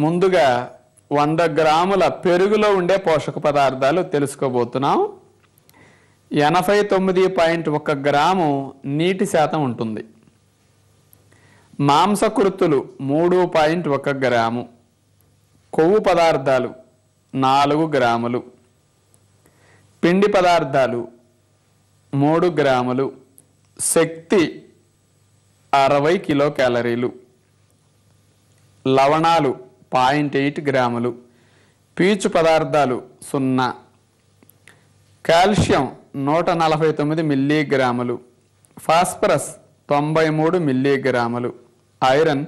ముందుగా 100 గ్రాముల పెరుగులో ఉండే పోషక పదార్థాలు తెలుసుకోబోతున్నాం. 89.1 గ్రాము నీటి శాతం ఉంటుంది. మాంసకృత్తులు 3.1 గ్రాము, కొవ్వు పదార్థాలు 4 గ్రాములు, పిండి పదార్థాలు 3 గ్రాములు, శక్తి 60 కిలో క్యాలరీలు, లవణాలు 0.8 గ్రాములు, పీచు పదార్థాలు 0, కాల్షియం 149 మిల్లీగ్రాములు, ఫాస్ఫరస్ 93 మిల్లీగ్రాములు, ఐరన్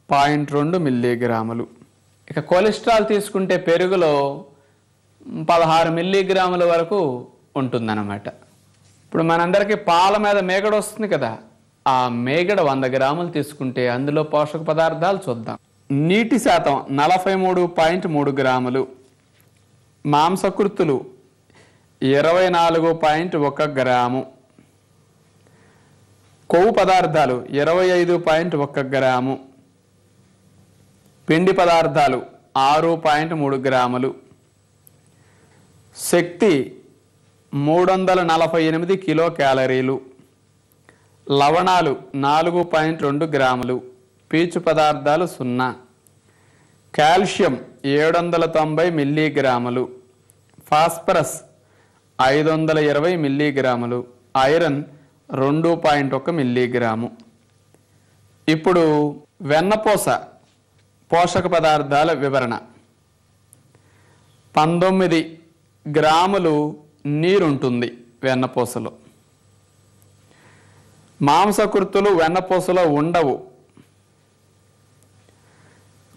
0.2 మిల్లీగ్రాములు. ఇక కొలెస్ట్రాల్ తీసుకుంటే పెరుగులో 16 మిల్లీగ్రాముల వరకు ఉంటుందన్నమాట. ఇప్పుడు మనందరికీ పాల మీద మేగడ వస్తుంది కదా, ఆ మేగడ 100 గ్రాములు తీసుకుంటే అందులో పోషక పదార్థాలు చూద్దాం. నీటి శాతం 43.3 గ్రాములు, మాంసకృత్తులు 24.1 గ్రాము, కొవ్వు పదార్థాలు 25.1 గ్రాము, పిండి పదార్థాలు 6.3 గ్రాములు, శక్తి 348 కిలో క్యాలరీలు, లవణాలు 4.2 గ్రాములు, పీచు పదార్థాలు 0, కాల్షియం 790 మిల్లీగ్రాములు, ఫాస్ఫరస్ 520 మిల్లీగ్రాములు, ఐరన్ 2.1 మిల్లీగ్రాము. ఇప్పుడు వెన్నపూస పోషక పదార్థాల వివరణ. 19 గ్రాములు నీరుంటుంది వెన్నపూసలో. మాంసకృత్తులు వెన్నపూసలో ఉండవు.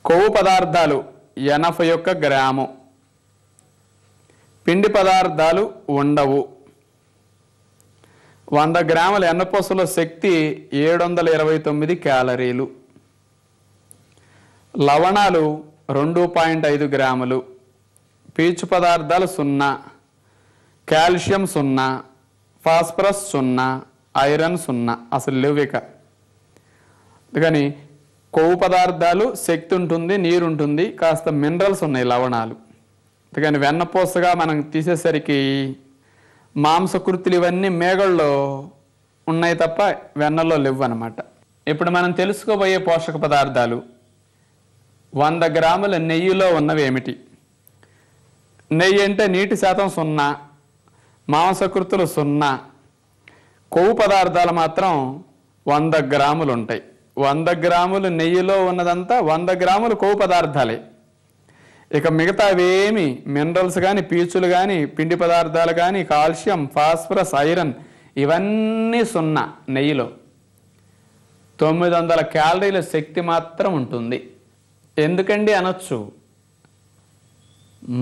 కొవ్వు పదార్థాలు 81 గ్రాము, పిండి పదార్థాలు ఉండవు. 100 గ్రాముల వెన్నపూసలో శక్తి 729 క్యాలరీలు, లవణాలు 2.5 గ్రాములు, పీచు పదార్థాలు 0, కాల్షియం 0, ఫాస్ఫరస్ 0, ఐరన్ 0, అసలు లేవిక. అందుకని కొవ్వు పదార్థాలు శక్తి ఉంటుంది, నీరు ఉంటుంది, కాస్త మినరల్స్ ఉన్నాయి, లవణాలు. అందుకని వెన్నపూసగా మనం తీసేసరికి మాంసకృతులు ఇవన్నీ మేగల్లో ఉన్నాయి తప్ప వెన్నలో లేవు అన్నమాట. ఇప్పుడు మనం తెలుసుకోబోయే పోషక పదార్థాలు 100 గ్రాముల నెయ్యిలో ఉన్నవి ఏమిటి? నెయ్యి అంటే నీటి శాతం 0, మాంసకృతులు 0, కొవ్వు పదార్థాలు మాత్రం 100 గ్రాములు ఉంటాయి. 100 గ్రాములు నెయ్యిలో ఉన్నదంతా 100 గ్రాములు కొవ్వు పదార్థాలే. ఇక మిగతావేమి మినరల్స్ కానీ, పీచులు కానీ, పిండి పదార్థాలు కానీ, కాల్షియం, ఫాస్ఫరస్, ఐరన్ ఇవన్నీ 0 నెయ్యిలో. 900 క్యాలరీల శక్తి మాత్రం ఉంటుంది. ఎందుకండి అనొచ్చు,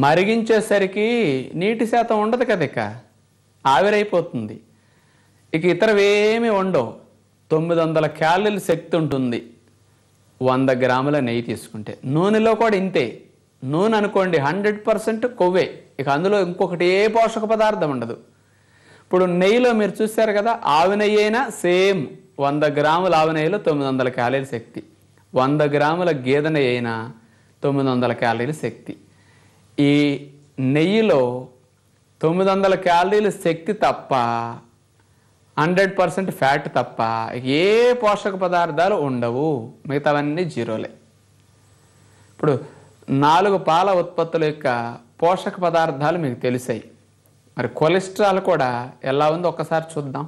మరిగించేసరికి నీటి శాతం ఉండదు కదా, ఇక ఆవిరైపోతుంది. ఇక ఇతరవేమీ ఉండవు. 900 క్యాలరీల శక్తి ఉంటుంది 100 గ్రాముల నెయ్యి తీసుకుంటే. నూనెలో కూడా ఇంతే. నూనె అనుకోండి 100% కొవ్వే, ఇక అందులో ఇంకొకటి ఏ పోషక పదార్థం ఉండదు. ఇప్పుడు నెయ్యిలో మీరు చూశారు కదా, ఆవు నెయ్యి అయినా సేమ్ 100 గ్రాముల ఆవు నెయ్యిలో 900 క్యాలరీల శక్తి, 100 గ్రాముల గేదె నెయ్యి అయినా 900 క్యాలరీల శక్తి. ఈ నెయ్యిలో 900 క్యాలరీల శక్తి తప్ప 100% ఫ్యాట్ తప్ప ఏ పోషక పదార్థాలు ఉండవు, మిగతావన్నీ జీరోలే. ఇప్పుడు 4 పాల ఉత్పత్తుల యొక్క పోషక పదార్థాలు మీకు తెలిసాయి. మరి కొలెస్ట్రాల్ కూడా ఎలా ఉందో ఒకసారి చూద్దాం.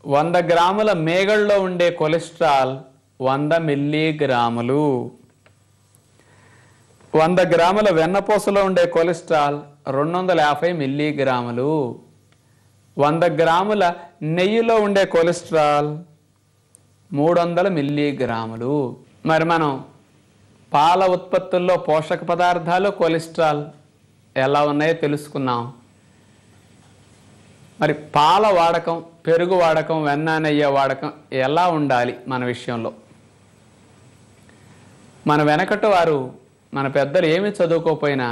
100 గ్రాముల మేగల్లో ఉండే కొలెస్ట్రాల్ 100 మిల్లీగ్రాములు. 100 గ్రాముల వెన్నపూసలో ఉండే కొలెస్ట్రాల్ 250 మిల్లీగ్రాములు. 100 గ్రాముల నెయ్యిలో ఉండే కొలెస్ట్రాల్ 300 మిల్లీగ్రాములు. మరి మనం పాల ఉత్పత్తుల్లో పోషక పదార్థాలు, కొలెస్ట్రాల్ ఎలా ఉన్నాయో తెలుసుకున్నాం. మరి పాల వాడకం, పెరుగు వాడకం, వెన్న నెయ్యి వాడకం ఎలా ఉండాలి మన విషయంలో? మన వెనకటి వారు, మన పెద్దలు ఏమి చదువుకోకపోయినా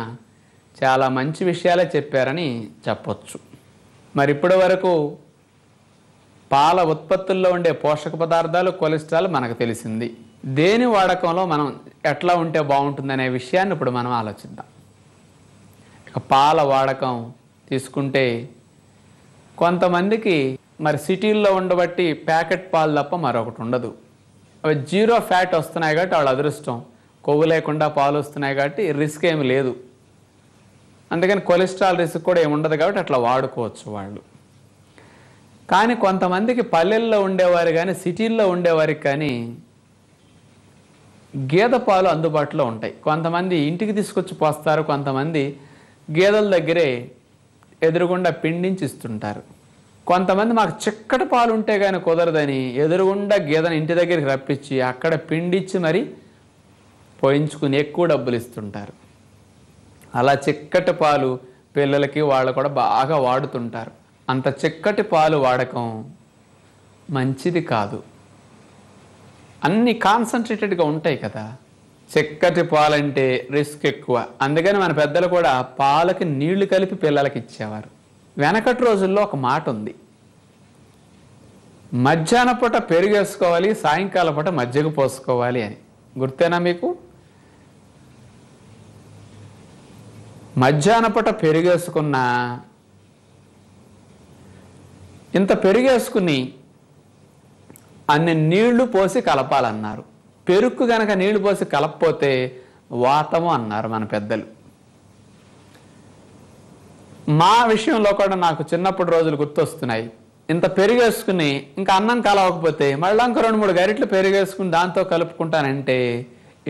చాలా మంచి విషయాలే చెప్పారని చెప్పొచ్చు. మరి ఇప్పటి వరకు పాల ఉత్పత్తుల్లో ఉండే పోషక పదార్థాలు, కొలెస్ట్రాల్ మనకు తెలిసింది. దేని వాడకంలో మనం ఎట్లా ఉంటే బాగుంటుందనే విషయాన్ని ఇప్పుడు మనం ఆలోచిద్దాం. ఇక పాల వాడకం తీసుకుంటే కొంతమందికి మరి సిటీల్లో ఉండబట్టి ప్యాకెట్ పాలు తప్ప మరొకటి ఉండదు. అవి 0 ఫ్యాట్ వస్తున్నాయి కాబట్టి వాళ్ళ అదృష్టం. కొవ్వు లేకుండా పాలు వస్తున్నాయి కాబట్టి రిస్క్ ఏమి లేదు. అందుకని కొలెస్ట్రాల్ రిస్క్ కూడా ఏమి ఉండదు కాబట్టి అట్లా వాడుకోవచ్చు వాళ్ళు. కానీ కొంతమందికి పల్లెల్లో ఉండేవారు కానీ సిటీల్లో ఉండేవారికి కానీ గేదె పాలు అందుబాటులో ఉంటాయి. కొంతమంది ఇంటికి తీసుకొచ్చి పోస్తారు, కొంతమంది గేదెల దగ్గరే ఎదురుగుండా పిండించి ఇస్తుంటారు. కొంతమంది మాకు చిక్కటి పాలు ఉంటే కానీ కుదరదని ఎదురుగుండా గేదెను ఇంటి దగ్గరికి రప్పించి అక్కడ పిండిచ్చి మరి పోయించుకుని ఎక్కువ డబ్బులు ఇస్తుంటారు. అలా చిక్కటి పాలు పిల్లలకి వాళ్ళు కూడా బాగా వాడుతుంటారు. అంత చిక్కటి పాలు వాడకం మంచిది కాదు. అన్నీ కాన్సన్ట్రేటెడ్గా ఉంటాయి కదా. చిక్కటి పాలంటే రిస్క్ ఎక్కువ. అందుకని మన పెద్దలు కూడా పాలకి నీళ్లు కలిపి పిల్లలకి ఇచ్చేవారు. వెనకటి రోజుల్లో ఒక మాట ఉంది, మధ్యాహ్న పూట పెరుగేసుకోవాలి, సాయంకాలం పూట మజ్జిగ పోసుకోవాలి అని. గుర్తేనా మీకు? మధ్యాహ్న పూట పెరుగేసుకున్నా ఇంత పెరుగేసుకుని అన్ని నీళ్లు పోసి కలపాలన్నారు. పెరుక్కు గనక నీళ్లు పోసి కలపపోతే వాతము అన్నారు మన పెద్దలు. మా విషయంలో కూడా నాకు చిన్నప్పుడు రోజులు గుర్తొస్తున్నాయి. ఇంత పెరుగేసుకుని ఇంకా అన్నం కలవకపోతే మళ్ళీ ఇంకో 2-3 గరిటలు పెరుగేసుకుని దాంతో కలుపుకుంటానంటే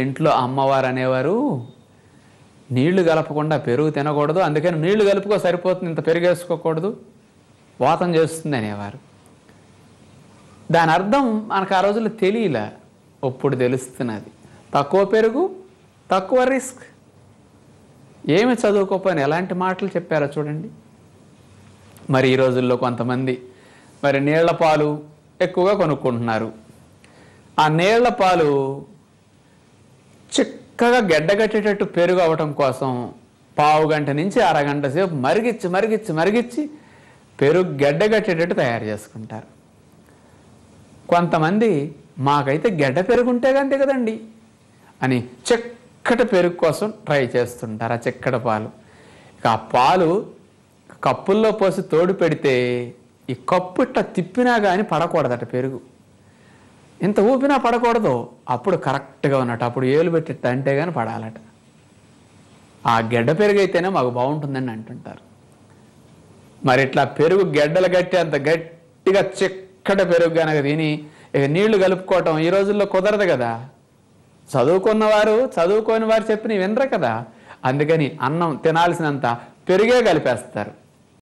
ఇంట్లో అమ్మవారు అనేవారు, నీళ్లు కలపకుండా పెరుగు తినకూడదు, అందుకని నీళ్లు కలుపుకో సరిపోతుంది, ఇంత పెరుగేసుకోకూడదు, వాతం చేస్తుంది అనేవారు. దాని అర్థం మనకు ఆ రోజుల్లో తెలియలే, ఇప్పుడు తెలుస్తున్నది. తక్కువ పెరుగు తక్కువ రిస్క్. ఏమి చదువుకోపోయిన ఎలాంటి మాటలు చెప్పారో చూడండి. మరి ఈ రోజుల్లో కొంతమంది మరి నీళ్ల పాలు ఎక్కువగా కొనుక్కుంటున్నారు. ఆ నీళ్ల పాలు చిక్కగా గడ్డగట్టేటట్టు పెరుగు అవ్వటం కోసం పావు గంట నుంచి అరగంట సేపు మరిగిచ్చి మరిగిచ్చి మరిగిచ్చి పెరుగు గడ్డగట్టేటట్టు తయారు చేసుకుంటారు. కొంతమంది మాకైతే గడ్డ పెరుగుంటే అంతే కదండి అని చిక్కటి పెరుగు కోసం ట్రై చేస్తుంటారు. ఆ చిక్కటి పాలు ఇక ఆ పాలు కప్పుల్లో పోసి తోడు పెడితే ఈ కప్పు ఇట్లా తిప్పినా కానీ పడకూడదట పెరుగు. ఇంత ఊపినా పడకూడదు, అప్పుడు కరెక్ట్గా ఉన్నట్టు అప్పుడు ఏలు పెట్టి అంటే కానీ పడాలట. ఆ గడ్డ పెరుగు అయితేనే మాకు బాగుంటుందని అంటుంటారు. మరి ఇట్లా పెరుగు గడ్డలు గట్టి అంత గట్టిగా చిక్కటి పెరుగు కనుక తిని ఇక నీళ్లు కలుపుకోవటం ఈ రోజుల్లో కుదరదు కదా. చదువుకున్నవారు చదువుకోని వారు చెప్పి వినరు కదా. అందుకని అన్నం తినాల్సినంత పెరుగే కలిపేస్తారు.